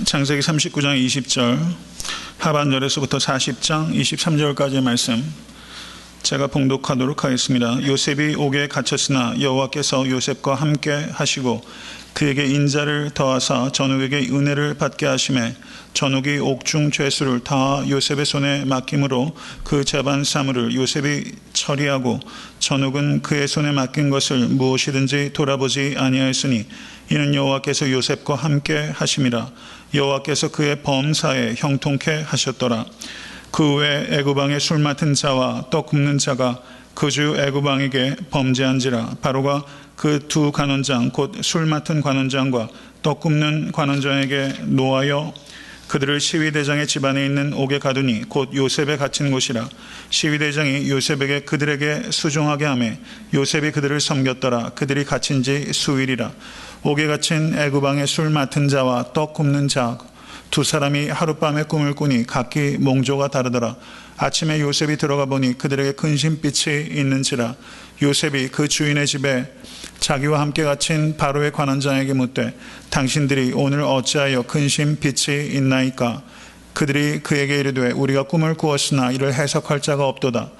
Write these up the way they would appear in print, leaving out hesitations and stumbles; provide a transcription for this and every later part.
창세기 39장 20절 하반절에서부터 40장 23절까지의 말씀 제가 봉독하도록 하겠습니다. 요셉이 옥에 갇혔으나 여호와께서 요셉과 함께 하시고 그에게 인자를 더하사 전욱에게 은혜를 받게 하시매 전욱이 옥중 죄수를 다 요셉의 손에 맡김으로 그 재반 사물을 요셉이 처리하고 전욱은 그의 손에 맡긴 것을 무엇이든지 돌아보지 아니하였으니 이는 여호와께서 요셉과 함께 하심이라. 여호와께서 그의 범사에 형통케 하셨더라. 그 후에 애굽 왕의 술 맡은 자와 떡 굽는 자가 그 주 애굽 왕에게 범죄한지라. 바로가 그 두 관원장 곧 술 맡은 관원장과 떡 굽는 관원장에게 노하여 그들을 시위대장의 집안에 있는 옥에 가두니 곧 요셉에 갇힌 곳이라. 시위대장이 요셉에게 그들에게 수종하게 하매 요셉이 그들을 섬겼더라. 그들이 갇힌 지 수일이라. 옥에 갇힌 애굽 왕의 술 맡은 자와 떡 굽는 자 두 사람이 하룻밤에 꿈을 꾸니 각기 몽조가 다르더라. 아침에 요셉이 들어가 보니 그들에게 근심빛이 있는지라. 요셉이 그 주인의 집에 자기와 함께 갇힌 바로의 관원장에게 묻되 당신들이 오늘 어찌하여 근심빛이 있나이까? 그들이 그에게 이르되 우리가 꿈을 꾸었으나 이를 해석할 자가 없도다.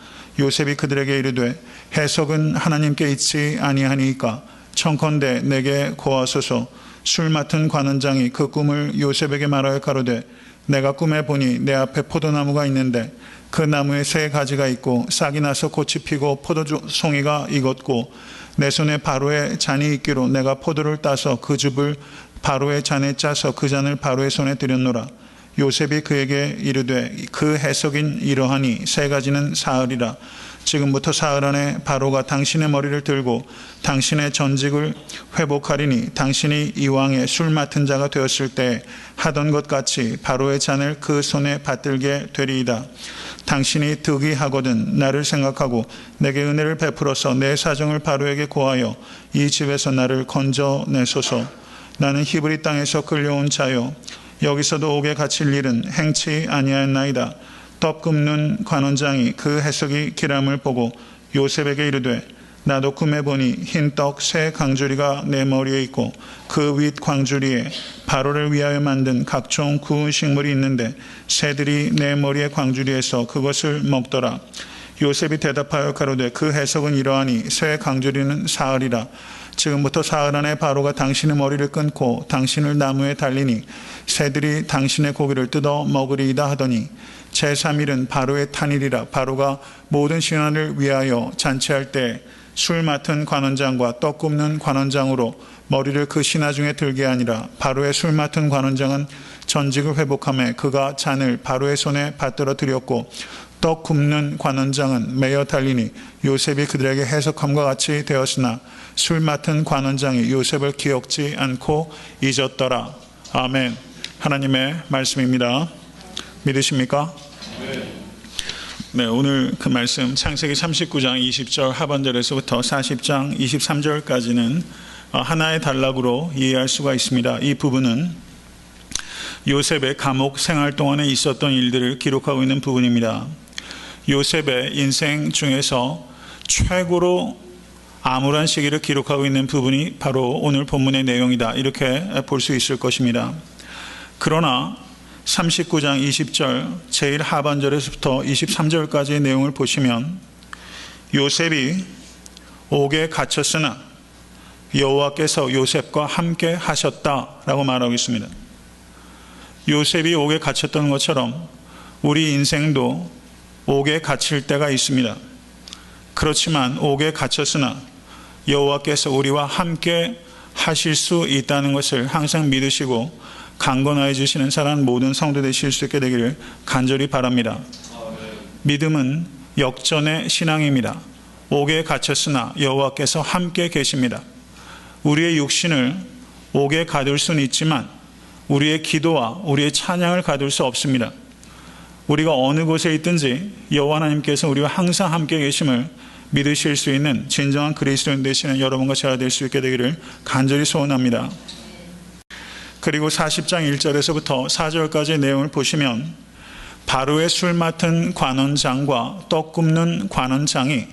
요셉이 그들에게 이르되 해석은 하나님께 있지 아니하니까 청컨대 내게 고하소서. 술 맡은 관원장이 그 꿈을 요셉에게 말하여 가로되 내가 꿈에 보니 내 앞에 포도나무가 있는데 그 나무에 세 가지가 있고 싹이 나서 꽃이 피고 포도송이가 익었고 내 손에 바로의 잔이 있기로 내가 포도를 따서 그 즙을 바로의 잔에 짜서 그 잔을 바로의 손에 드렸노라. 요셉이 그에게 이르되 그 해석인 이러하니 세 가지는 사흘이라. 지금부터 사흘 안에 바로가 당신의 머리를 들고 당신의 전직을 회복하리니 당신이 이 왕의 술 맡은 자가 되었을 때 하던 것 같이 바로의 잔을 그 손에 받들게 되리이다. 당신이 득이하거든 나를 생각하고 내게 은혜를 베풀어서 내 사정을 바로에게 고하여 이 집에서 나를 건져내소서. 나는 히브리 땅에서 끌려온 자요 여기서도 옥에 갇힐 일은 행치 아니하였나이다. 떡 굽는 관원장이 그 해석이 기람을 보고 요셉에게 이르되 나도 꿈에 보니 흰 떡 세 강주리가 내 머리에 있고 그 윗 광주리에 바로를 위하여 만든 각종 구운 식물이 있는데 새들이 내 머리의 광주리에서 그것을 먹더라. 요셉이 대답하여 가로되 그 해석은 이러하니 새 강주리는 사흘이라. 지금부터 사흘 안에 바로가 당신의 머리를 끊고 당신을 나무에 달리니 새들이 당신의 고기를 뜯어 먹으리이다 하더니 제3일은 바로의 탄일이라. 바로가 모든 신하를 위하여 잔치할 때 술 맡은 관원장과 떡 굽는 관원장으로 머리를 그 신하 중에 들게 하니라. 바로의 술 맡은 관원장은 전직을 회복하며 그가 잔을 바로의 손에 받들어 드렸고 떡 굽는 관원장은 매어 달리니 요셉이 그들에게 해석함과 같이 되었으나 술 맡은 관원장이 요셉을 기억지 않고 잊었더라. 아멘. 하나님의 말씀입니다. 믿으십니까? 네, 오늘 그 말씀 창세기 39장 20절 하반절에서부터 40장 23절까지는 하나의 단락으로 이해할 수가 있습니다. 이 부분은 요셉의 감옥 생활 동안에 있었던 일들을 기록하고 있는 부분입니다. 요셉의 인생 중에서 최고로 암울한 시기를 기록하고 있는 부분이 바로 오늘 본문의 내용이다. 이렇게 볼 수 있을 것입니다. 그러나 39장 20절 제일 하반절에서부터 23절까지의 내용을 보시면 요셉이 옥에 갇혔으나 여호와께서 요셉과 함께 하셨다라고 말하고 있습니다. 요셉이 옥에 갇혔던 것처럼 우리 인생도 옥에 갇힐 때가 있습니다. 그렇지만 옥에 갇혔으나 여호와께서 우리와 함께 하실 수 있다는 것을 항상 믿으시고 강건하여 주시는 사랑하는 모든 성도 되실 수 있게 되기를 간절히 바랍니다. 믿음은 역전의 신앙입니다. 옥에 갇혔으나 여호와께서 함께 계십니다. 우리의 육신을 옥에 가둘 수는 있지만 우리의 기도와 우리의 찬양을 가둘 수 없습니다. 우리가 어느 곳에 있든지 여호와 하나님께서 우리와 항상 함께 계심을 믿으실 수 있는 진정한 그리스도인 되시는 여러분과 제가 될 수 있게 되기를 간절히 소원합니다. 그리고 40장 1절에서부터 4절까지의 내용을 보시면 바로의 술 맡은 관원장과 떡 굽는 관원장이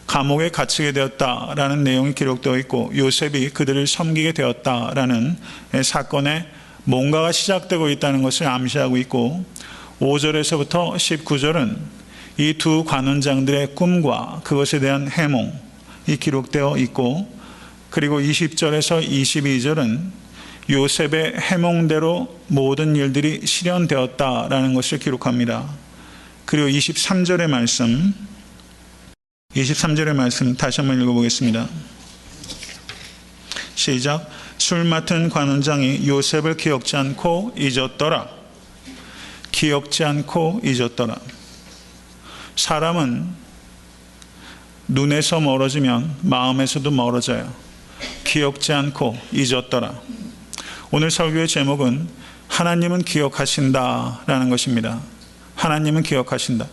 감옥에 갇히게 되었다라는 내용이 기록되어 있고 요셉이 그들을 섬기게 되었다라는 사건의 뭔가가 시작되고 있다는 것을 암시하고 있고, 5절에서부터 19절은 이 두 관원장들의 꿈과 그것에 대한 해몽이 기록되어 있고, 그리고 20절에서 22절은 요셉의 해몽대로 모든 일들이 실현되었다라는 것을 기록합니다. 그리고 23절의 말씀 다시 한번 읽어보겠습니다. 시작. 술 맡은 관원장이 요셉을 기억지 않고 잊었더라. 기억지 않고 잊었더라. 사람은 눈에서 멀어지면 마음에서도 멀어져요. 기억지 않고 잊었더라. 오늘 설교의 제목은 하나님은 기억하신다라는 것입니다. 하나님은 기억하신다.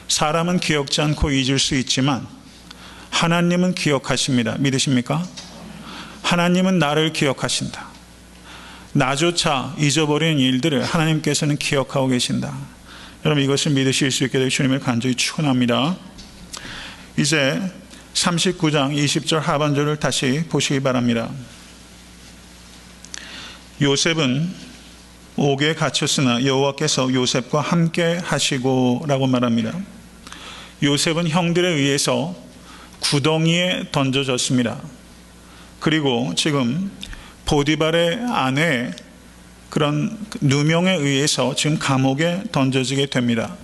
사람은 기억지 않고 잊을 수 있지만 하나님은 기억하십니다. 믿으십니까? 하나님은 나를 기억하신다. 나조차 잊어버린 일들을 하나님께서는 기억하고 계신다. 여러분, 이것을 믿으실 수 있게 되길 주님을 간절히 축원합니다. 이제 39장 20절 하반절을 다시 보시기 바랍니다. 요셉은 옥에 갇혔으나 여호와께서 요셉과 함께 하시고 라고 말합니다. 요셉은 형들에 의해서 구덩이에 던져졌습니다. 그리고 지금 보디발의 아내 그런 누명에 의해서 지금 감옥에 던져지게 됩니다.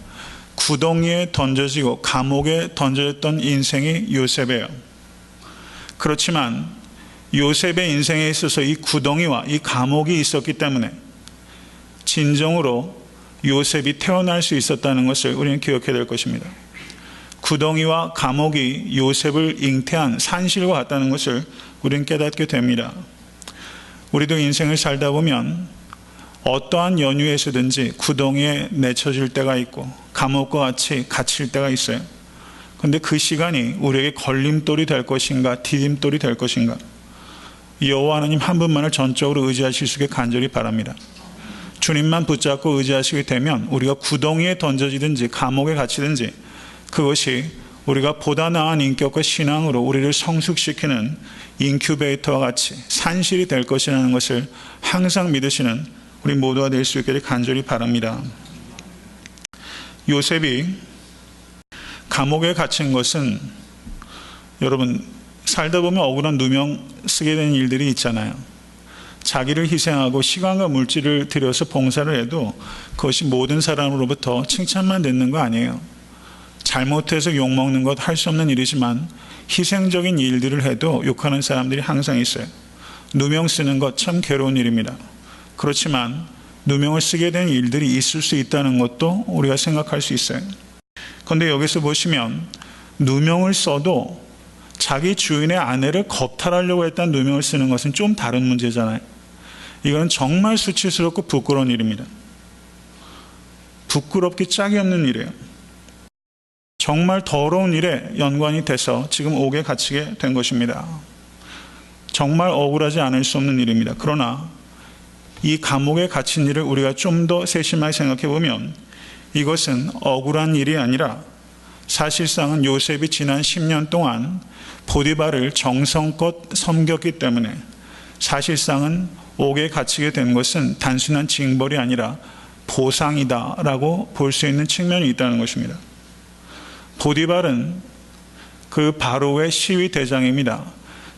구덩이에 던져지고 감옥에 던져졌던 인생이 요셉이에요. 그렇지만 요셉의 인생에 있어서 이 구덩이와 이 감옥이 있었기 때문에 진정으로 요셉이 태어날 수 있었다는 것을 우리는 기억해야 될 것입니다. 구덩이와 감옥이 요셉을 잉태한 산실과 같다는 것을 우리는 깨닫게 됩니다. 우리도 인생을 살다 보면 어떠한 연유에서든지 구덩이에 내쳐질 때가 있고 감옥과 같이 갇힐 때가 있어요. 그런데 그 시간이 우리에게 걸림돌이 될 것인가 디딤돌이 될 것인가, 여호와 하나님 한 분만을 전적으로 의지하실 수 있게 간절히 바랍니다. 주님만 붙잡고 의지하시게 되면 우리가 구덩이에 던져지든지 감옥에 갇히든지 그것이 우리가 보다 나은 인격과 신앙으로 우리를 성숙시키는 인큐베이터와 같이 산실이 될 것이라는 것을 항상 믿으시는 우리 모두가 될 수 있기를 간절히 바랍니다. 요셉이 감옥에 갇힌 것은, 여러분, 살다 보면 억울한 누명 쓰게 되는 일들이 있잖아요. 자기를 희생하고 시간과 물질을 들여서 봉사를 해도 그것이 모든 사람으로부터 칭찬만 듣는 거 아니에요. 잘못해서 욕먹는 것 할 수 없는 일이지만 희생적인 일들을 해도 욕하는 사람들이 항상 있어요. 누명 쓰는 것 참 괴로운 일입니다. 그렇지만 누명을 쓰게 된 일들이 있을 수 있다는 것도 우리가 생각할 수 있어요. 그런데 여기서 보시면 누명을 써도 자기 주인의 아내를 겁탈하려고 했다는 누명을 쓰는 것은 좀 다른 문제잖아요. 이건 정말 수치스럽고 부끄러운 일입니다. 부끄럽기 짝이 없는 일이에요. 정말 더러운 일에 연관이 돼서 지금 옥에 갇히게 된 것입니다. 정말 억울하지 않을 수 없는 일입니다. 그러나 이 감옥에 갇힌 일을 우리가 좀 더 세심하게 생각해 보면 이것은 억울한 일이 아니라 사실상은 요셉이 지난 10년 동안 보디발을 정성껏 섬겼기 때문에 사실상은 옥에 갇히게 된 것은 단순한 징벌이 아니라 보상이다라고 볼 수 있는 측면이 있다는 것입니다. 보디발은 그 바로의 시위 대장입니다.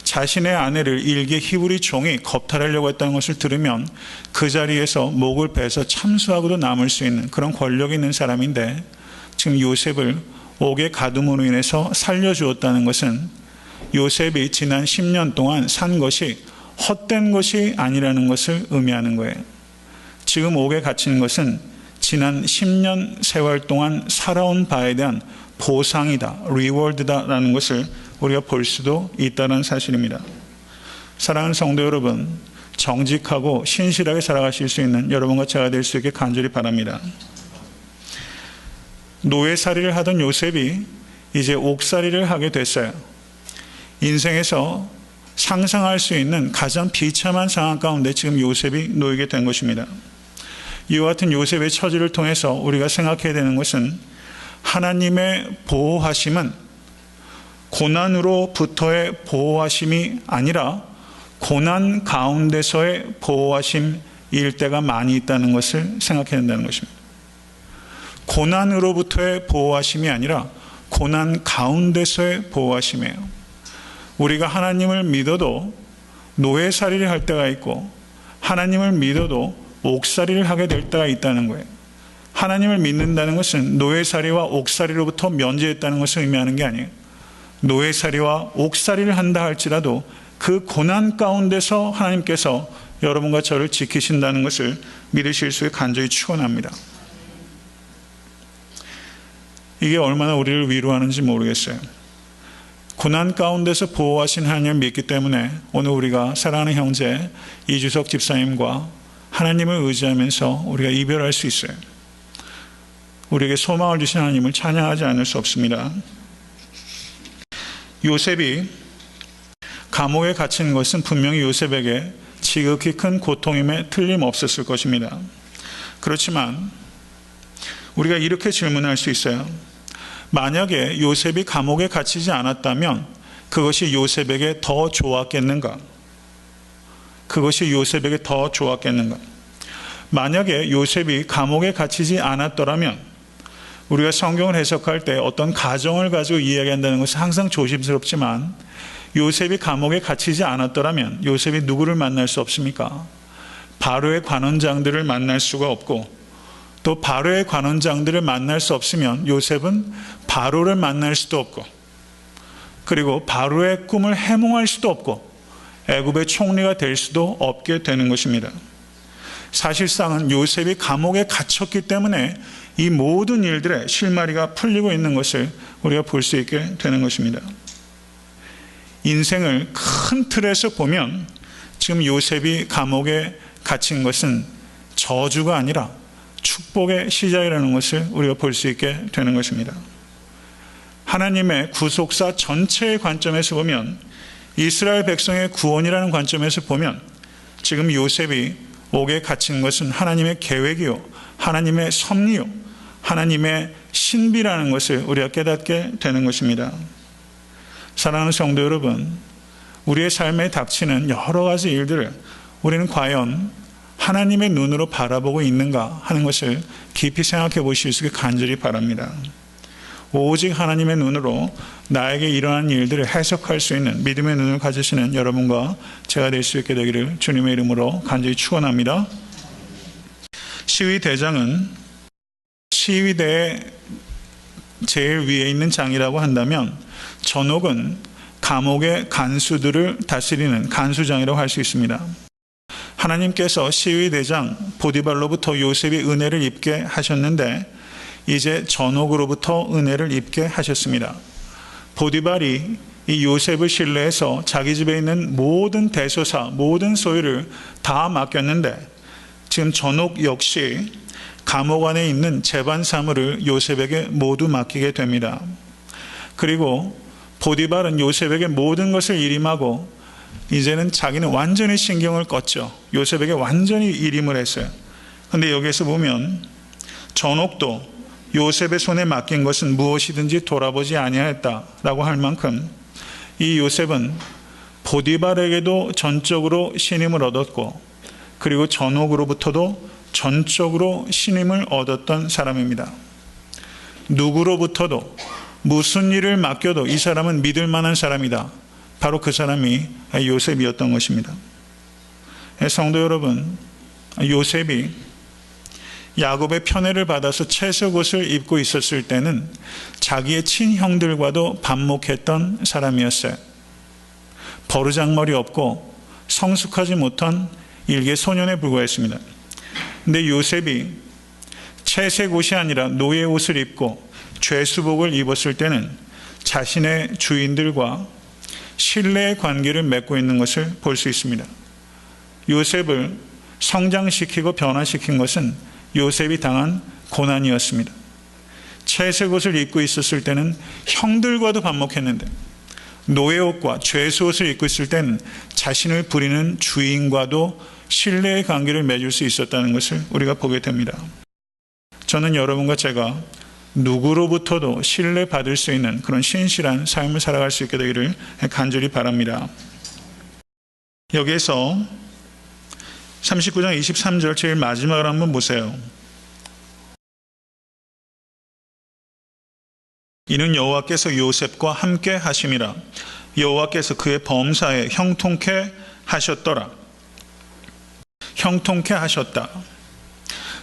자신의 아내를 일개 히브리 종이 겁탈하려고 했다는 것을 들으면 그 자리에서 목을 베서 참수하고도 남을 수 있는 그런 권력이 있는 사람인데, 지금 요셉을 옥에 가둠으로 인해서 살려주었다는 것은 요셉이 지난 10년 동안 산 것이 헛된 것이 아니라는 것을 의미하는 거예요. 지금 옥에 갇힌 것은 지난 10년 세월 동안 살아온 바에 대한 보상이다, 리워드다라는 것을 우리가 볼 수도 있다는 사실입니다. 사랑하는 성도 여러분, 정직하고 신실하게 살아가실 수 있는 여러분과 제가 될 수 있게 간절히 바랍니다. 노예살이를 하던 요셉이 이제 옥살이를 하게 됐어요. 인생에서 상상할 수 있는 가장 비참한 상황 가운데 지금 요셉이 놓이게 된 것입니다. 이와 같은 요셉의 처지를 통해서 우리가 생각해야 되는 것은 하나님의 보호하심은 고난으로부터의 보호하심이 아니라 고난 가운데서의 보호하심이라는 일대가 많이 있다는 것을 생각해야 된다는 것입니다. 고난으로부터의 보호하심이 아니라 고난 가운데서의 보호하심이에요. 우리가 하나님을 믿어도 노예살이를 할 때가 있고 하나님을 믿어도 옥살이를 하게 될 때가 있다는 거예요. 하나님을 믿는다는 것은 노예살이와 옥살이로부터 면제했다는 것을 의미하는 게 아니에요. 노예살이와 옥살이를 한다 할지라도 그 고난 가운데서 하나님께서 여러분과 저를 지키신다는 것을 믿으실 수 있게 간절히 축원합니다. 이게 얼마나 우리를 위로하는지 모르겠어요. 고난 가운데서 보호하신 하나님을 믿기 때문에 오늘 우리가 사랑하는 형제 이주석 집사님과 하나님을 의지하면서 우리가 이별할 수 있어요. 우리에게 소망을 주신 하나님을 찬양하지 않을 수 없습니다. 요셉이 감옥에 갇힌 것은 분명히 요셉에게 지극히 큰 고통임에 틀림없었을 것입니다. 그렇지만 우리가 이렇게 질문할 수 있어요. 만약에 요셉이 감옥에 갇히지 않았다면 그것이 요셉에게 더 좋았겠는가? 그것이 요셉에게 더 좋았겠는가? 만약에 요셉이 감옥에 갇히지 않았더라면 우리가 성경을 해석할 때 어떤 가정을 가지고 이야기한다는 것은 항상 조심스럽지만 요셉이 감옥에 갇히지 않았더라면 요셉이 누구를 만날 수 없습니까? 바로의 관원장들을 만날 수가 없고 또 바로의 관원장들을 만날 수 없으면 요셉은 바로를 만날 수도 없고 그리고 바로의 꿈을 해몽할 수도 없고 애굽의 총리가 될 수도 없게 되는 것입니다. 사실상은 요셉이 감옥에 갇혔기 때문에 이 모든 일들의 실마리가 풀리고 있는 것을 우리가 볼 수 있게 되는 것입니다. 인생을 큰 틀에서 보면 지금 요셉이 감옥에 갇힌 것은 저주가 아니라 축복의 시작이라는 것을 우리가 볼 수 있게 되는 것입니다. 하나님의 구속사 전체의 관점에서 보면 이스라엘 백성의 구원이라는 관점에서 보면 지금 요셉이 옥에 갇힌 것은 하나님의 계획이요 하나님의 섭리요 하나님의 신비라는 것을 우리가 깨닫게 되는 것입니다. 사랑하는 성도 여러분, 우리의 삶에 닥치는 여러 가지 일들을 우리는 과연 하나님의 눈으로 바라보고 있는가 하는 것을 깊이 생각해 보실 수 있게 간절히 바랍니다. 오직 하나님의 눈으로 나에게 일어난 일들을 해석할 수 있는 믿음의 눈을 가지시는 여러분과 제가 될 수 있게 되기를 주님의 이름으로 간절히 축원합니다. 시위대장은 시위대의 제일 위에 있는 장이라고 한다면 전옥은 감옥의 간수들을 다스리는 간수장이라고 할 수 있습니다. 하나님께서 시위대장 보디발로부터 요셉이 은혜를 입게 하셨는데 이제 전옥으로부터 은혜를 입게 하셨습니다. 보디발이 이 요셉을 신뢰해서 자기 집에 있는 모든 대소사, 모든 소유를 다 맡겼는데 지금 전옥 역시 감옥 안에 있는 재반 사물을 요셉에게 모두 맡기게 됩니다. 그리고 보디발은 요셉에게 모든 것을 일임하고 이제는 자기는 완전히 신경을 껐죠. 요셉에게 완전히 일임을 했어요. 그런데 여기에서 보면 전옥도 요셉의 손에 맡긴 것은 무엇이든지 돌아보지 아니하였다라고 할 만큼 이 요셉은 보디발에게도 전적으로 신임을 얻었고 그리고 전옥으로부터도 전적으로 신임을 얻었던 사람입니다. 누구로부터도 무슨 일을 맡겨도 이 사람은 믿을 만한 사람이다. 바로 그 사람이 요셉이었던 것입니다. 성도 여러분, 요셉이 야곱의 편애를 받아서 채색옷을 입고 있었을 때는 자기의 친형들과도 반목했던 사람이었어요. 버르장머리 없고 성숙하지 못한 일개 소년에 불과했습니다. 근데 요셉이 채색옷이 아니라 노예 옷을 입고 죄수복을 입었을 때는 자신의 주인들과 신뢰의 관계를 맺고 있는 것을 볼 수 있습니다. 요셉을 성장시키고 변화시킨 것은 요셉이 당한 고난이었습니다. 채색옷을 입고 있었을 때는 형들과도 반목했는데 노예옷과 죄수옷을 입고 있을 때는 자신을 부리는 주인과도 신뢰의 관계를 맺을 수 있었다는 것을 우리가 보게 됩니다. 저는 여러분과 제가 누구로부터도 신뢰받을 수 있는 그런 신실한 삶을 살아갈 수 있게 되기를 간절히 바랍니다. 여기에서 39장 23절 제일 마지막을 한번 보세요. 이는 여호와께서 요셉과 함께 하심이라. 여호와께서 그의 범사에 형통케 하셨더라. 형통케 하셨다.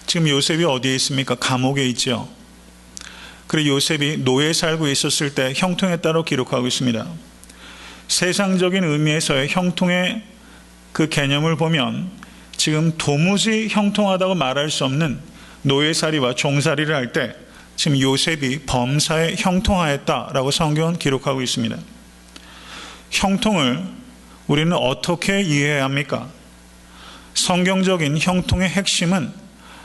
지금 요셉이 어디에 있습니까? 감옥에 있죠. 그리고 요셉이 노예에 살고 있었을 때 형통했다고 기록하고 있습니다. 세상적인 의미에서의 형통의 그 개념을 보면 지금 도무지 형통하다고 말할 수 없는 노예살이와 종살이를 할 때 지금 요셉이 범사에 형통하였다라고 성경은 기록하고 있습니다. 형통을 우리는 어떻게 이해해야 합니까? 성경적인 형통의 핵심은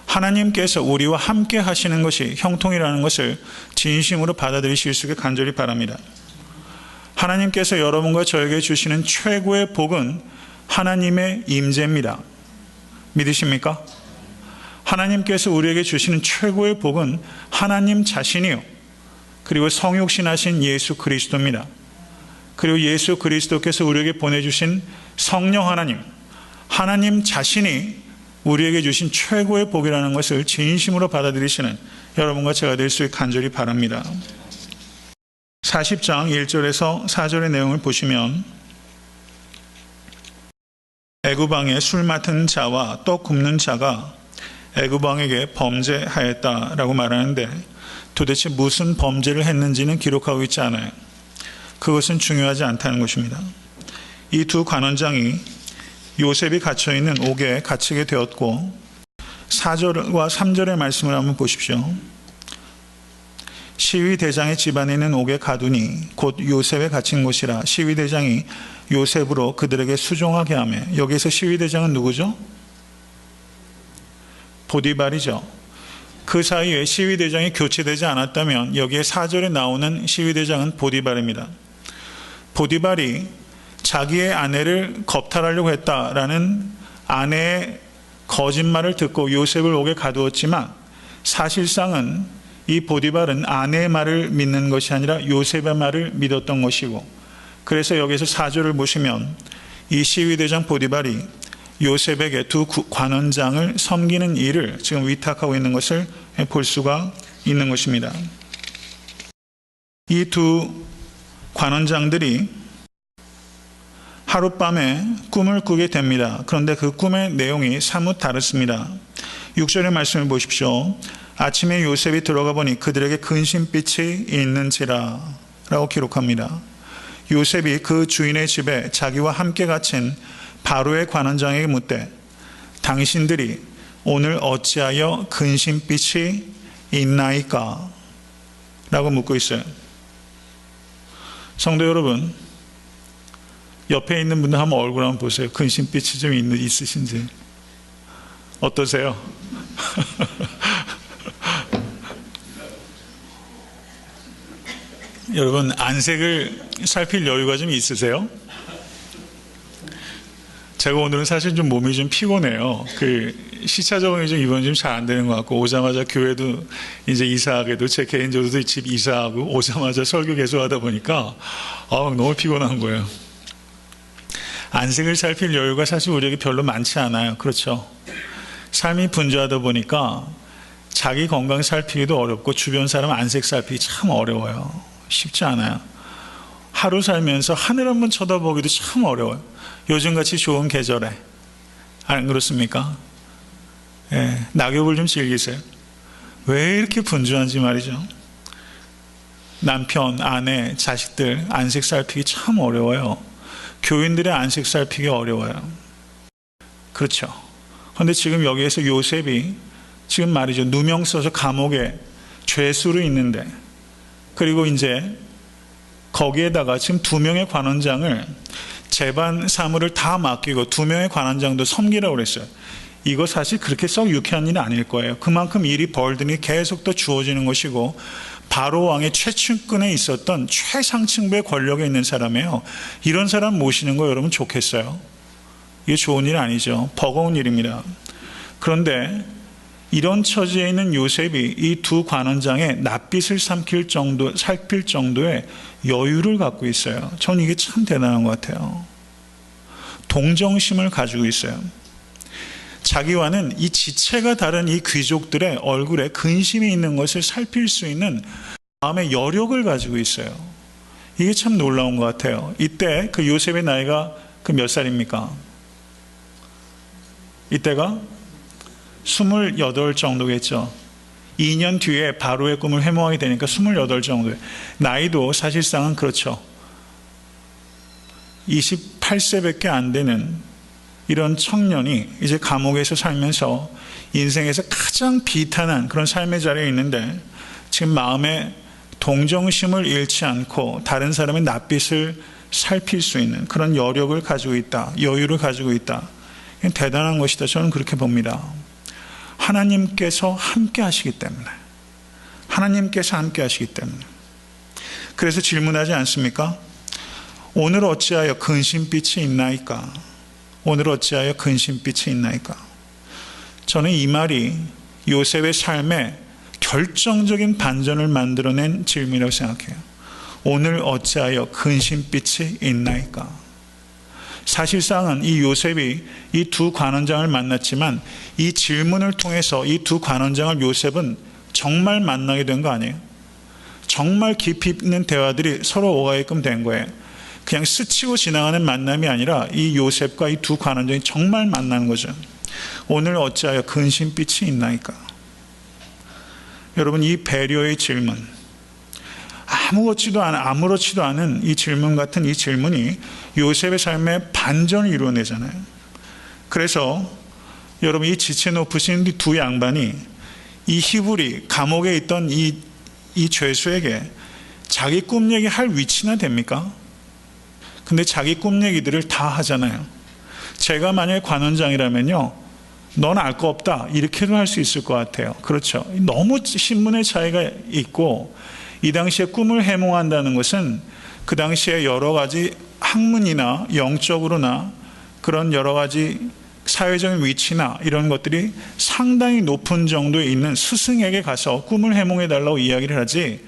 하나님께서 우리와 함께 하시는 것이 형통이라는 것을 진심으로 받아들이실 수 있게 간절히 바랍니다. 하나님께서 여러분과 저에게 주시는 최고의 복은 하나님의 임재입니다. 믿으십니까? 하나님께서 우리에게 주시는 최고의 복은 하나님 자신이요, 그리고 성육신하신 예수 그리스도입니다. 그리고 예수 그리스도께서 우리에게 보내주신 성령 하나님 자신이 우리에게 주신 최고의 복이라는 것을 진심으로 받아들이시는 여러분과 제가 될 수 있게 간절히 바랍니다. 40장 1절에서 4절의 내용을 보시면 애굽 왕의 술 맡은 자와 떡 굽는 자가 애굽 왕에게 범죄하였다라고 말하는데 도대체 무슨 범죄를 했는지는 기록하고 있지 않아요. 그것은 중요하지 않다는 것입니다. 이 두 관원장이 요셉이 갇혀있는 옥에 갇히게 되었고 4절과 3절의 말씀을 한번 보십시오. 시위대장의 집안에 있는 옥에 가두니 곧 요셉에 갇힌 곳이라 시위대장이 요셉으로 그들에게 수종하게 하며, 여기서 시위대장은 누구죠? 보디발이죠. 그 사이에 시위대장이 교체되지 않았다면 여기에 4절에 나오는 시위대장은 보디발입니다. 보디발이 자기의 아내를 겁탈하려고 했다라는 아내의 거짓말을 듣고 요셉을 옥에 가두었지만 사실상은 이 보디발은 아내의 말을 믿는 것이 아니라 요셉의 말을 믿었던 것이고, 그래서 여기서 4절을 보시면 이 시위대장 보디발이 요셉에게 두 관원장을 섬기는 일을 지금 위탁하고 있는 것을 볼 수가 있는 것입니다. 이 두 관원장들이 하룻밤에 꿈을 꾸게 됩니다. 그런데 그 꿈의 내용이 사뭇 다릅니다. 6절의 말씀을 보십시오. 아침에 요셉이 들어가 보니 그들에게 근심빛이 있는지라 라고 기록합니다. 요셉이 그 주인의 집에 자기와 함께 갇힌 바로의 관원장에게 묻되 당신들이 오늘 어찌하여 근심빛이 있나이까? 라고 묻고 있어요. 성도 여러분, 옆에 있는 분들 한번 얼굴 한번 보세요. 근심빛이 좀 있으신지. 어떠세요? 여러분, 안색을 살필 여유가 좀 있으세요? 제가 오늘은 사실 좀 몸이 좀 피곤해요. 시차 적응이 좀 이번 좀 잘 안 되는 것 같고, 오자마자 교회도 이제 이사하게도 제 개인적으로도 집 이사하고 오자마자 설교 계속하다 보니까 너무 피곤한 거예요. 안색을 살필 여유가 사실 우리에게 별로 많지 않아요. 그렇죠? 삶이 분주하다 보니까 자기 건강 살피기도 어렵고 주변 사람 안색 살피기 참 어려워요. 쉽지 않아요. 하루 살면서 하늘 한번 쳐다보기도 참 어려워요. 요즘같이 좋은 계절에. 안 그렇습니까? 예, 낙엽을 좀 즐기세요. 왜 이렇게 분주한지 말이죠. 남편, 아내, 자식들 안색 살피기 참 어려워요. 교인들의 안색 살피기 어려워요. 그렇죠. 그런데 지금 여기에서 요셉이 지금 말이죠. 누명 써서 감옥에 죄수로 있는데, 그리고 이제 거기에다가 지금 2명의 관원장을 재반 사무를 다 맡기고 2명의 관원장도 섬기라고 그랬어요. 이거 사실 그렇게 썩 유쾌한 일은 아닐 거예요. 그만큼 일이 벌든이 계속 더 주어지는 것이고, 바로 왕의 최측근에 있었던 최상층부의 권력에 있는 사람이에요. 이런 사람 모시는 거 여러분 좋겠어요? 이게 좋은 일 아니죠. 버거운 일입니다. 그런데 이런 처지에 있는 요셉이 이 두 관원장의 낯빛을 살필 정도의 여유를 갖고 있어요. 전 이게 참 대단한 것 같아요. 동정심을 가지고 있어요. 자기와는 이 지체가 다른 이 귀족들의 얼굴에 근심이 있는 것을 살필 수 있는 마음의 여력을 가지고 있어요. 이게 참 놀라운 것 같아요. 이때 그 요셉의 나이가 그 몇 살입니까? 이때가 28 정도겠죠. 2년 뒤에 바로의 꿈을 해몽하게 되니까 28 정도예요. 나이도 사실상은 그렇죠. 28세밖에 안 되는 이런 청년이 이제 감옥에서 살면서 인생에서 가장 비탄한 그런 삶의 자리에 있는데 지금 마음에 동정심을 잃지 않고 다른 사람의 낯빛을 살필 수 있는 그런 여력을 가지고 있다. 여유를 가지고 있다. 대단한 것이다. 저는 그렇게 봅니다. 하나님께서 함께 하시기 때문에. 하나님께서 함께 하시기 때문에. 그래서 질문하지 않습니까? 오늘 어찌하여 근심빛이 있나이까? 오늘 어찌하여 근심빛이 있나이까? 저는 이 말이 요셉의 삶에 결정적인 반전을 만들어낸 질문이라고 생각해요. 오늘 어찌하여 근심빛이 있나이까? 사실상은 이 요셉이 이 두 관원장을 만났지만 이 질문을 통해서 이 두 관원장을 요셉은 정말 만나게 된 거 아니에요? 정말 깊이 있는 대화들이 서로 오가게끔 된 거예요. 그냥 스치고 지나가는 만남이 아니라 이 요셉과 이 두 관원장이 정말 만나는 거죠. 오늘 어찌하여 근심빛이 있나이까? 여러분, 이 배려의 질문, 아무렇지도 않은 이 질문 같은 이 질문이 요셉의 삶에 반전을 이루어내잖아요. 그래서 여러분, 이 지체 높으신 이 두 양반이 이 히브리 감옥에 있던 이 죄수에게 자기 꿈 얘기 할 위치나 됩니까? 근데 자기 꿈 얘기들을 다 하잖아요. 제가 만약에 관원장이라면요, 넌 알 거 없다, 이렇게도 할 수 있을 것 같아요. 그렇죠. 너무 신분의 차이가 있고, 이 당시에 꿈을 해몽한다는 것은 그 당시에 여러 가지 학문이나 영적으로나 그런 여러 가지 사회적인 위치나 이런 것들이 상당히 높은 정도에 있는 스승에게 가서 꿈을 해몽해달라고 이야기를 하지,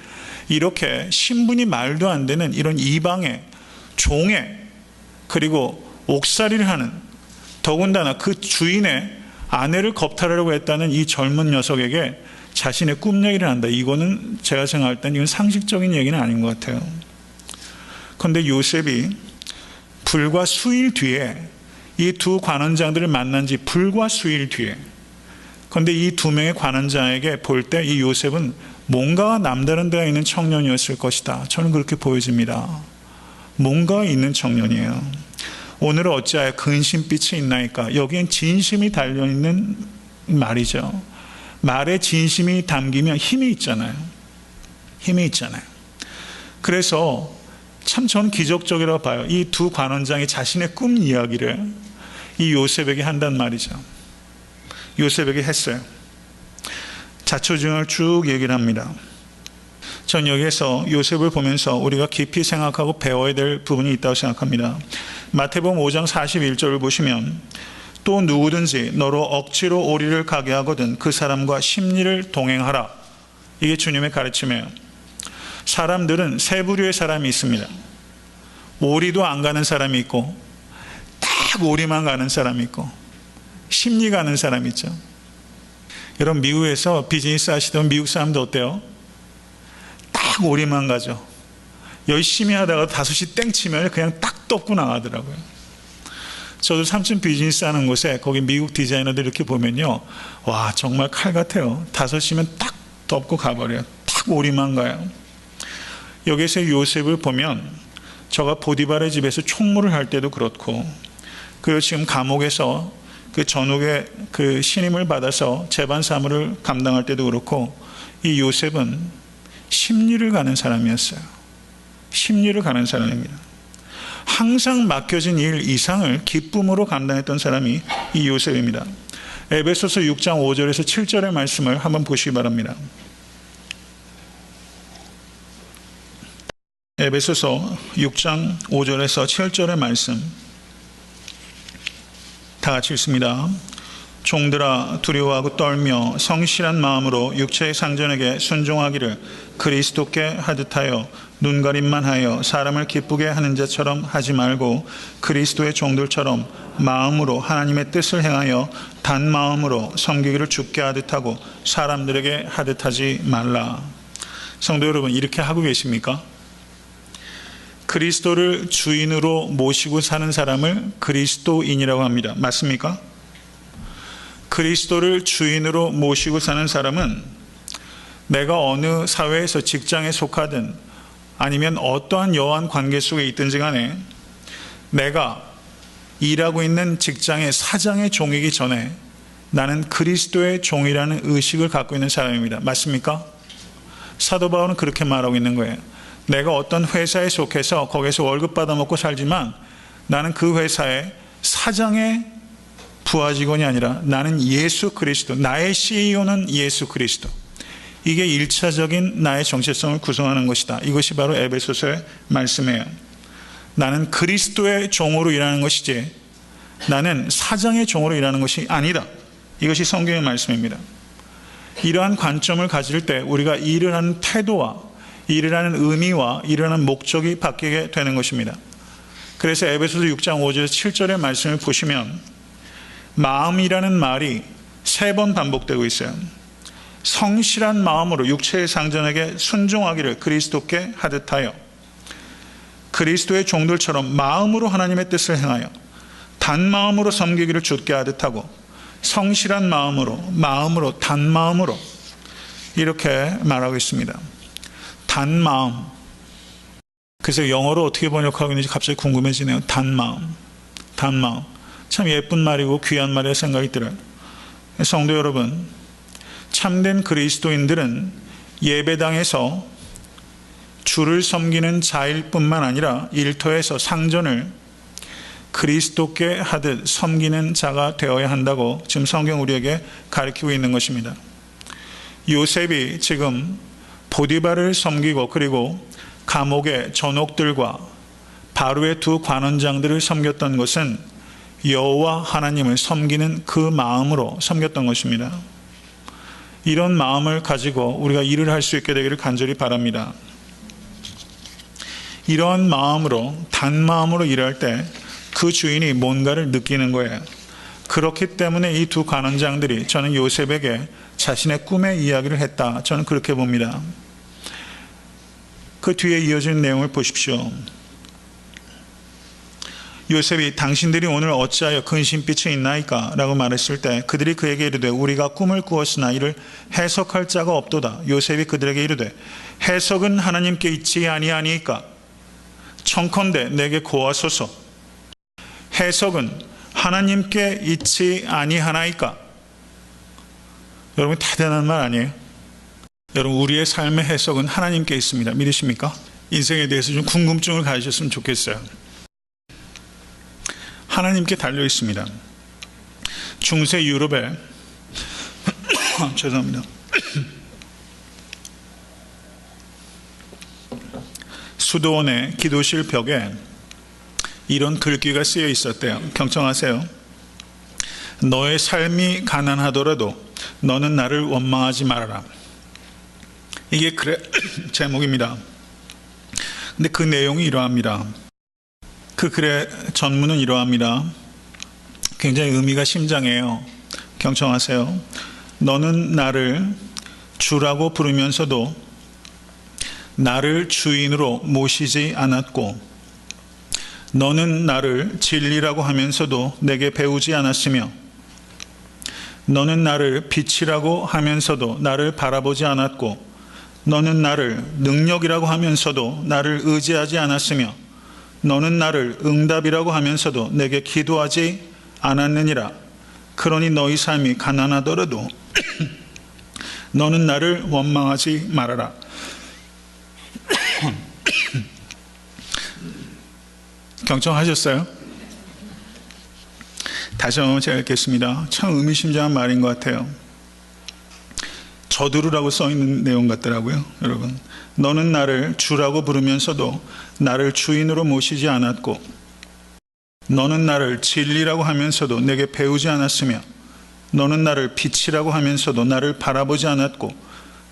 이렇게 신분이 말도 안 되는 이런 이방의 종의, 그리고 옥살이를 하는, 더군다나 그 주인의 아내를 겁탈하려고 했다는 이 젊은 녀석에게 자신의 꿈 얘기를 한다. 이거는 제가 생각할 땐 이건 상식적인 얘기는 아닌 것 같아요. 그런데 요셉이 불과 수일 뒤에 이 두 관원장들을 만난 지 불과 수일 뒤에, 그런데 이 두 명의 관원장에게 볼 때 이 요셉은 뭔가 남다른 데가 있는 청년이었을 것이다. 저는 그렇게 보여집니다. 뭔가 있는 청년이에요. 오늘은 어찌하여 근심빛이 있나이까? 여기엔 진심이 달려있는 말이죠. 말에 진심이 담기면 힘이 있잖아요. 힘이 있잖아요. 그래서 참 저는 기적적이라고 봐요. 이 두 관원장이 자신의 꿈 이야기를 이 요셉에게 한단 말이죠. 요셉에게 했어요. 자초지종을 쭉 얘기를 합니다. 전 여기에서 요셉을 보면서 우리가 깊이 생각하고 배워야 될 부분이 있다고 생각합니다. 마태복음 5장 41절을 보시면, 또 누구든지 너로 억지로 오리를 가게 하거든 그 사람과 심리를 동행하라. 이게 주님의 가르침이에요. 사람들은 세 부류의 사람이 있습니다. 오리도 안 가는 사람이 있고, 딱 오리만 가는 사람이 있고, 심리 가는 사람이 있죠. 여러분, 미국에서 비즈니스 하시던 미국 사람들 어때요? 딱 오리만 가죠. 열심히 하다가 5시 땡 치면 그냥 딱 덮고 나가더라고요. 저도 삼층 비즈니스 하는 곳에 거기 미국 디자이너들 이렇게 보면요, 와, 정말 칼 같아요. 5시면 딱 덮고 가버려요. 딱 오리만 가요. 여기서 요셉을 보면, 저가 보디발의 집에서 총무를 할 때도 그렇고, 그리고 지금 감옥에서 그 전옥의 그 신임을 받아서 재반 사무를 감당할 때도 그렇고, 이 요셉은 심리를 가는 사람이었어요. 심리를 가는 사람입니다. 항상 맡겨진 일 이상을 기쁨으로 감당했던 사람이 이 요셉입니다. 에베소서 6장 5절에서 7절의 말씀을 한번 보시기 바랍니다. 에베소서 6장 5절에서 7절의 말씀 다 같이 읽습니다. 종들아 두려워하고 떨며 성실한 마음으로 육체의 상전에게 순종하기를 그리스도께 하듯하여 눈가림만 하여 사람을 기쁘게 하는 자처럼 하지 말고 그리스도의 종들처럼 마음으로 하나님의 뜻을 행하여 단 마음으로 섬기기를 주께 하듯하고 사람들에게 하듯하지 말라. 성도 여러분, 이렇게 하고 계십니까? 그리스도를 주인으로 모시고 사는 사람을 그리스도인이라고 합니다. 맞습니까? 그리스도를 주인으로 모시고 사는 사람은 내가 어느 사회에서 직장에 속하든 아니면 어떠한 여한 관계 속에 있든지 간에 내가 일하고 있는 직장의 사장의 종이기 전에 나는 그리스도의 종이라는 의식을 갖고 있는 사람입니다. 맞습니까? 사도 바울은 그렇게 말하고 있는 거예요. 내가 어떤 회사에 속해서 거기서 월급 받아먹고 살지만 나는 그 회사의 사장의 부하 직원이 아니라 나는 예수 그리스도, 나의 CEO는 예수 그리스도. 이게 1차적인 나의 정체성을 구성하는 것이다. 이것이 바로 에베소서의 말씀이에요. 나는 그리스도의 종으로 일하는 것이지 나는 사장의 종으로 일하는 것이 아니다. 이것이 성경의 말씀입니다. 이러한 관점을 가질 때 우리가 일을 하는 태도와 일을 하는 의미와 일을 하는 목적이 바뀌게 되는 것입니다. 그래서 에베소서 6장 5절에서 7절의 말씀을 보시면 마음이라는 말이 3번 반복되고 있어요. 성실한 마음으로 육체의 상전에게 순종하기를 그리스도께 하듯하여 그리스도의 종들처럼 마음으로 하나님의 뜻을 행하여 단 마음으로 섬기기를 주께 하듯하고 성실한 마음으로 단 마음으로 이렇게 말하고 있습니다. 단 마음. 그래서 영어로 어떻게 번역하고 있는지 갑자기 궁금해지네요. 단 마음. 참 예쁜 말이고 귀한 말이라 생각이 들어요. 성도 여러분, 참된 그리스도인들은 예배당에서 주를 섬기는 자일 뿐만 아니라 일터에서 상전을 그리스도께 하듯 섬기는 자가 되어야 한다고 지금 성경 우리에게 가르치고 있는 것입니다. 요셉이 지금 보디발을 섬기고 그리고 감옥의 전옥들과 바로의 2 관원장들을 섬겼던 것은 여호와 하나님을 섬기는 그 마음으로 섬겼던 것입니다. 이런 마음을 가지고 우리가 일을 할 수 있게 되기를 간절히 바랍니다. 이러한 마음으로 단 마음으로 일할 때 그 주인이 뭔가를 느끼는 거예요. 그렇기 때문에 이 2 관원장들이 저는 요셉에게 자신의 꿈의 이야기를 했다. 저는 그렇게 봅니다. 그 뒤에 이어지는 내용을 보십시오. 요셉이 당신들이 오늘 어찌하여 근심빛이 있나이까? 라고 말했을 때 그들이 그에게 이르되 우리가 꿈을 꾸었으나 이를 해석할 자가 없도다. 요셉이 그들에게 이르되 해석은 하나님께 있지 아니하니까? 청컨대 내게 고하소서. 해석은 하나님께 있지 아니하나이까? 여러분 대단한 말 아니에요? 여러분 우리의 삶의 해석은 하나님께 있습니다. 믿으십니까? 인생에 대해서 좀 궁금증을 가지셨으면 좋겠어요. 하나님께 달려 있습니다. 중세 유럽에 죄송합니다. 수도원의 기도실 벽에 이런 글귀가 쓰여 있었대요. 경청하세요. 너의 삶이 가난하더라도 너는 나를 원망하지 말아라. 이게 글의 제목입니다. 근데 그 내용이 이러합니다. 그 글의 전문은 이러합니다. 굉장히 의미가 심장해요. 경청하세요. 너는 나를 주라고 부르면서도 나를 주인으로 모시지 않았고 너는 나를 진리라고 하면서도 내게 배우지 않았으며 너는 나를 빛이라고 하면서도 나를 바라보지 않았고 너는 나를 능력이라고 하면서도 나를 의지하지 않았으며 너는 나를 응답이라고 하면서도 내게 기도하지 않았느니라. 그러니 너희 삶이 가난하더라도 너는 나를 원망하지 말아라. 경청하셨어요? 다시 한번 제가 읽겠습니다. 참 의미심장한 말인 것 같아요. 저두르라고 써있는 내용 같더라고요. 여러분, 너는 나를 주라고 부르면서도 나를 주인으로 모시지 않았고 너는 나를 진리라고 하면서도 내게 배우지 않았으며 너는 나를 빛이라고 하면서도 나를 바라보지 않았고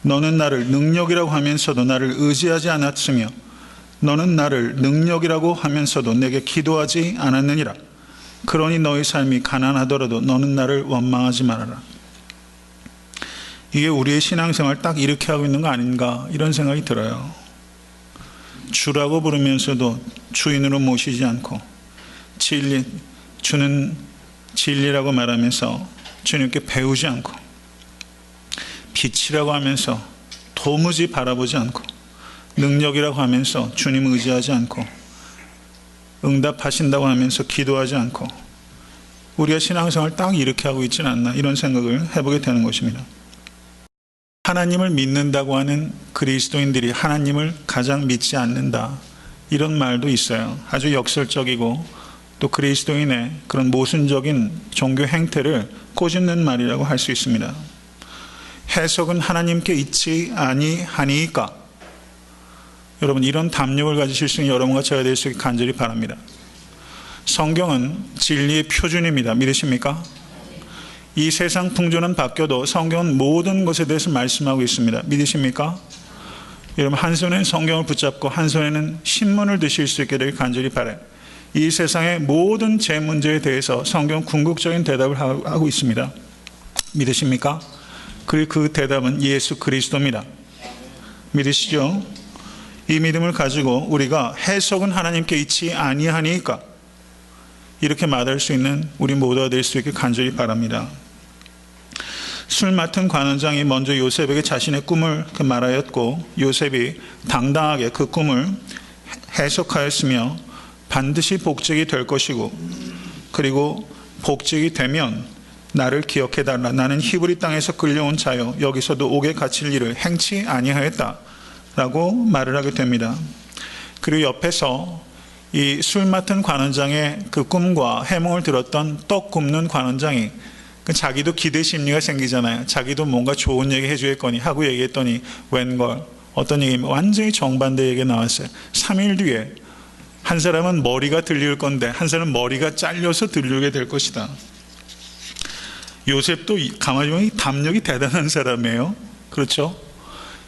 너는 나를 능력이라고 하면서도 나를 의지하지 않았으며 너는 나를 능력이라고 하면서도 내게 기도하지 않았느니라. 그러니 너희 삶이 가난하더라도 너는 나를 원망하지 말아라. 이게 우리의 신앙생활 딱 이렇게 하고 있는 거 아닌가 이런 생각이 들어요. 주라고 부르면서도 주인으로 모시지 않고 주는 진리라고 말하면서 주님께 배우지 않고 빛이라고 하면서 도무지 바라보지 않고 능력이라고 하면서 주님 의지하지 않고 응답하신다고 하면서 기도하지 않고 우리가 신앙생활 딱 이렇게 하고 있지는 않나 이런 생각을 해보게 되는 것입니다. 하나님을 믿는다고 하는 그리스도인들이 하나님을 가장 믿지 않는다 이런 말도 있어요. 아주 역설적이고 또 그리스도인의 그런 모순적인 종교 행태를 꼬집는 말이라고 할 수 있습니다. 해석은 하나님께 있지 아니하니까. 여러분 이런 담력을 가지실 수 있는 여러분과 제가 될 수 있게 간절히 바랍니다. 성경은 진리의 표준입니다. 믿으십니까? 이 세상 풍조는 바뀌어도 성경은 모든 것에 대해서 말씀하고 있습니다. 믿으십니까? 여러분 한 손에는 성경을 붙잡고 한 손에는 신문을 드실 수 있게 되길 간절히 바라요. 이 세상의 모든 제 문제에 대해서 성경은 궁극적인 대답을 하고 있습니다. 믿으십니까? 그리고 그 대답은 예수 그리스도입니다. 믿으시죠? 이 믿음을 가지고 우리가 해석은 하나님께 있지 아니하니까 이렇게 말할 수 있는 우리 모두가 될 수 있게 간절히 바랍니다. 술 맡은 관원장이 먼저 요셉에게 자신의 꿈을 말하였고 요셉이 당당하게 그 꿈을 해석하였으며 반드시 복직이 될 것이고 그리고 복직이 되면 나를 기억해달라. 나는 히브리 땅에서 끌려온 자요 여기서도 옥에 갇힐 일을 행치 아니하였다 라고 말을 하게 됩니다. 그리고 옆에서 이 술 맡은 관원장의 그 꿈과 해몽을 들었던 떡 굽는 관원장이 자기도 기대 심리가 생기잖아요. 자기도 뭔가 좋은 얘기 해주겠거니 하고 얘기했더니 웬걸 어떤 얘기 완전히 정반대 얘기가 나왔어요. 3일 뒤에 한 사람은 머리가 들릴 건데 한 사람은 머리가 잘려서 들리게 될 것이다. 요셉도 가만히 보면 담력이 대단한 사람이에요. 그렇죠?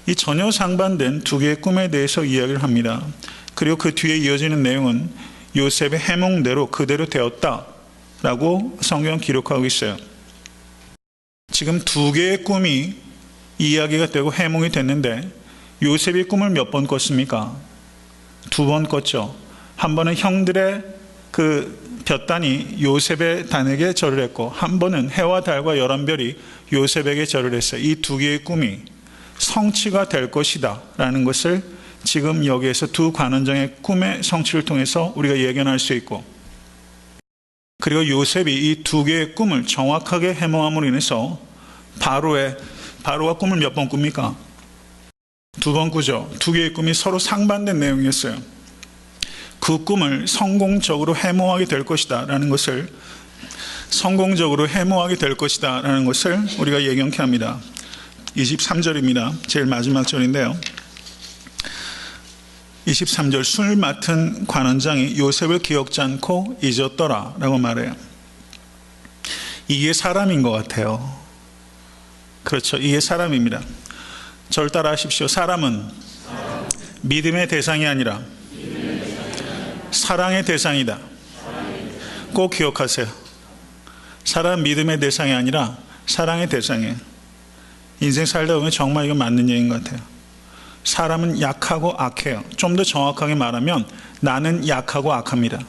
이 전혀 상반된 두 개의 꿈에 대해서 이야기를 합니다. 그리고 그 뒤에 이어지는 내용은 요셉의 해몽대로 그대로 되었다라고 성경은 기록하고 있어요. 지금 두 개의 꿈이 이야기가 되고 해몽이 됐는데 요셉의 꿈을 몇 번 꿨습니까? 2번 꿨죠. 한 번은 형들의 그 볕단이 요셉의 단에게 절을 했고 한 번은 해와 달과 11별이 요셉에게 절을 했어요. 이 두 개의 꿈이 성취가 될 것이다 라는 것을 지금 여기에서 두 관원장의 꿈의 성취를 통해서 우리가 예견할 수 있고 그리고 요셉이 이 두 개의 꿈을 정확하게 해몽함으로 인해서 바로가 꿈을 몇 번 꿉니까? 2번 꾸죠. 두 개의 꿈이 서로 상반된 내용이었어요. 그 꿈을 성공적으로 해몽하게 될 것이다 라는 것을 우리가 예견케 합니다. 23절입니다. 제일 마지막 절인데요. 23절 술 맡은 관원장이 요셉을 기억지 않고 잊었더라 라고 말해요. 이게 사람인 것 같아요. 그렇죠. 이게 사람입니다. 저를 따라 하십시오. 사람은 믿음의 대상이 아니라 사랑의 대상이다. 꼭 기억하세요. 사람 믿음의 대상이 아니라 사랑의 대상이에요. 인생 살다 보면 정말 이거 맞는 얘기인 것 같아요. 사람은 약하고 악해요. 좀 더 정확하게 말하면 나는 약하고 악합니다.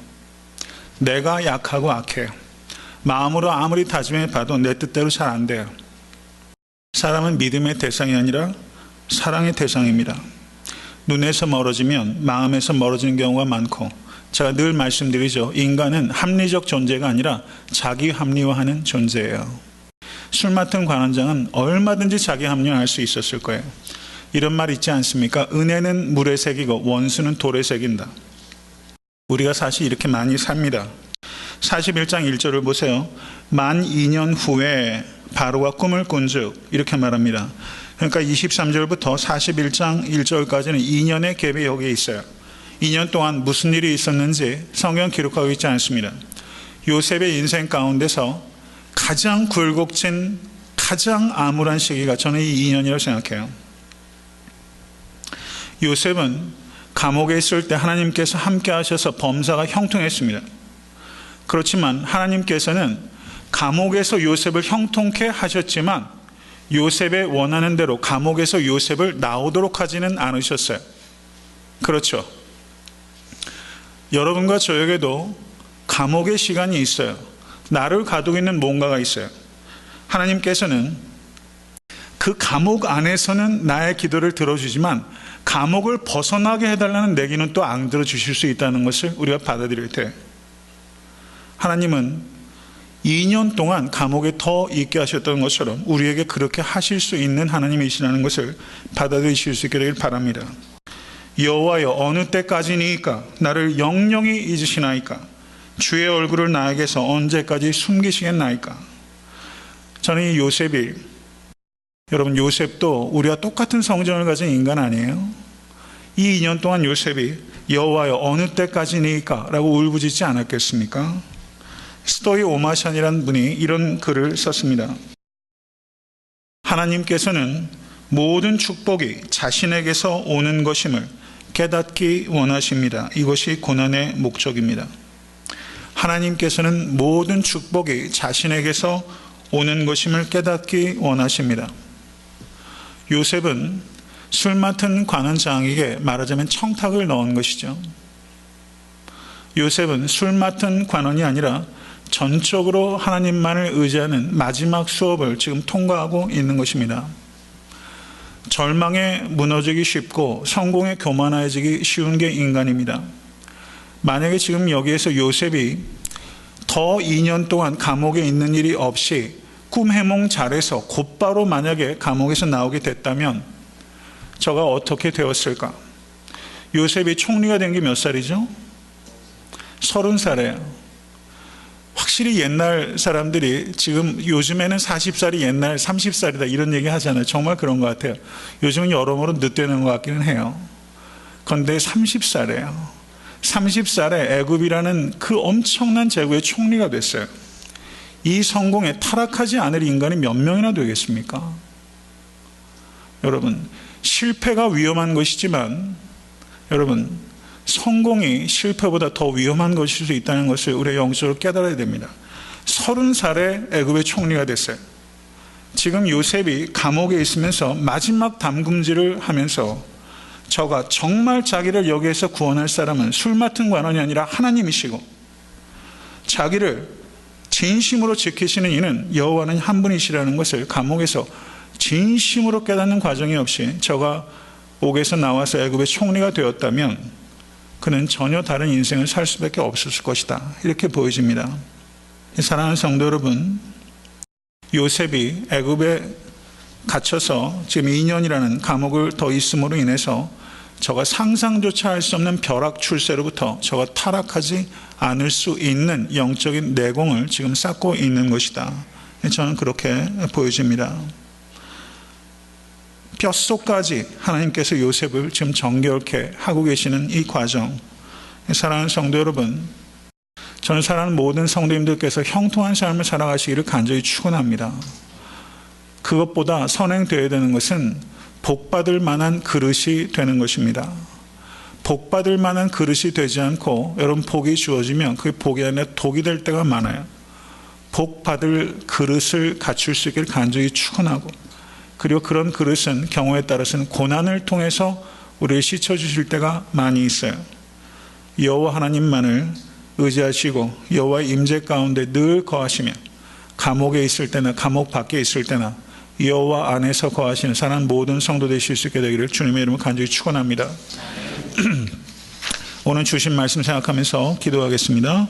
내가 약하고 악해요. 마음으로 아무리 다짐해봐도 내 뜻대로 잘 안 돼요. 사람은 믿음의 대상이 아니라 사랑의 대상입니다. 눈에서 멀어지면 마음에서 멀어지는 경우가 많고 제가 늘 말씀드리죠. 인간은 합리적 존재가 아니라 자기 합리화하는 존재예요. 술 맡은 관원장은 얼마든지 자기 합리화할 수 있었을 거예요. 이런 말 있지 않습니까? 은혜는 물에 새기고 원수는 돌에 새긴다. 우리가 사실 이렇게 많이 삽니다. 41장 1절을 보세요. 만 2년 후에 바로가 꿈을 꾼즉 이렇게 말합니다. 그러니까 23절부터 41장 1절까지는 2년의 갭이 여기에 있어요. 2년 동안 무슨 일이 있었는지 성경 기록하고 있지 않습니다. 요셉의 인생 가운데서 가장 굴곡진, 가장 암울한 시기가 저는 이 2년이라고 생각해요. 요셉은 감옥에 있을 때 하나님께서 함께 하셔서 범사가 형통했습니다. 그렇지만 하나님께서는 감옥에서 요셉을 형통케 하셨지만 요셉의 원하는 대로 감옥에서 요셉을 나오도록 하지는 않으셨어요. 그렇죠. 여러분과 저에게도 감옥의 시간이 있어요. 나를 가두고 있는 뭔가가 있어요. 하나님께서는 그 감옥 안에서는 나의 기도를 들어주지만 감옥을 벗어나게 해달라는 내기는 또 안 들어주실 수 있다는 것을 우리가 받아들여야 돼요. 하나님은 2년 동안 감옥에 더 있게 하셨던 것처럼 우리에게 그렇게 하실 수 있는 하나님이시라는 것을 받아들이실 수 있게 되길 바랍니다. 여호와여, 어느 때까지니까 나를 영영히 잊으시나이까? 주의 얼굴을 나에게서 언제까지 숨기시겠나이까? 저는 이 요셉이, 여러분, 요셉도 우리와 똑같은 성정을 가진 인간 아니에요? 이 2년 동안 요셉이 여호와여 어느 때까지니까? 라고 울부짖지 않았겠습니까? 스토이 오마샨이라는 분이 이런 글을 썼습니다. 하나님께서는 모든 축복이 자신에게서 오는 것임을 깨닫기 원하십니다. 이것이 고난의 목적입니다. 하나님께서는 모든 축복이 자신에게서 오는 것임을 깨닫기 원하십니다. 요셉은 술 맡은 관원장에게 말하자면 청탁을 넣은 것이죠. 요셉은 술 맡은 관원이 아니라 전적으로 하나님만을 의지하는 마지막 수업을 지금 통과하고 있는 것입니다. 절망에 무너지기 쉽고 성공에 교만해지기 쉬운 게 인간입니다. 만약에 지금 여기에서 요셉이 더 2년 동안 감옥에 있는 일이 없이 꿈 해몽 잘해서 곧바로 만약에 감옥에서 나오게 됐다면 저가 어떻게 되었을까? 요셉이 총리가 된 게 몇 살이죠? 30살이에요. 확실히 옛날 사람들이 지금 요즘에는 40살이 옛날 30살이다 이런 얘기 하잖아요. 정말 그런 것 같아요. 요즘은 여러모로 늦되는 것 같기는 해요. 그런데 30살이에요. 30살에 애굽이라는 그 엄청난 제국의 총리가 됐어요. 이 성공에 타락하지 않을 인간이 몇 명이나 되겠습니까? 여러분, 실패가 위험한 것이지만 여러분, 성공이 실패보다 더 위험한 것일 수 있다는 것을 우리가 영적으로 깨달아야 됩니다. 30살에 애굽의 총리가 됐어요. 지금 요셉이 감옥에 있으면서 마지막 담금질을 하면서 저가 정말 자기를 여기에서 구원할 사람은 술 맡은 관원이 아니라 하나님이시고 자기를 진심으로 지키시는 이는 여호와는 한 분이시라는 것을 감옥에서 진심으로 깨닫는 과정이 없이 저가 옥에서 나와서 애굽의 총리가 되었다면 그는 전혀 다른 인생을 살 수밖에 없었을 것이다. 이렇게 보여집니다. 사랑하는 성도 여러분, 요셉이 애굽에 갇혀서 지금 2년이라는 감옥을 더 있음으로 인해서 저가 상상조차 할 수 없는 벼락 출세로부터 저가 타락하지 않을 수 있는 영적인 내공을 지금 쌓고 있는 것이다. 저는 그렇게 보여집니다. 뼛속까지 하나님께서 요셉을 지금 정결케 하고 계시는 이 과정, 사랑하는 성도 여러분, 저는 사랑하는 모든 성도님들께서 형통한 삶을 살아가시기를 간절히 축원합니다. 그것보다 선행되어야 되는 것은 복받을 만한 그릇이 되는 것입니다. 복받을 만한 그릇이 되지 않고 여러분 복이 주어지면 그게 복이 아니라 독이 될 때가 많아요. 복받을 그릇을 갖출 수 있기를 간절히 축원하고, 그리고 그런 그릇은 경우에 따라서는 고난을 통해서 우리를 씻어주실 때가 많이 있어요. 여호와 하나님만을 의지하시고 여호와의 임재 가운데 늘 거하시면 감옥에 있을 때나 감옥 밖에 있을 때나 여호와 안에서 거하시는 사랑하는 모든 성도 되실 수 있게 되기를 주님의 이름으로 간절히 축원합니다. 오늘 주신 말씀 생각하면서 기도하겠습니다.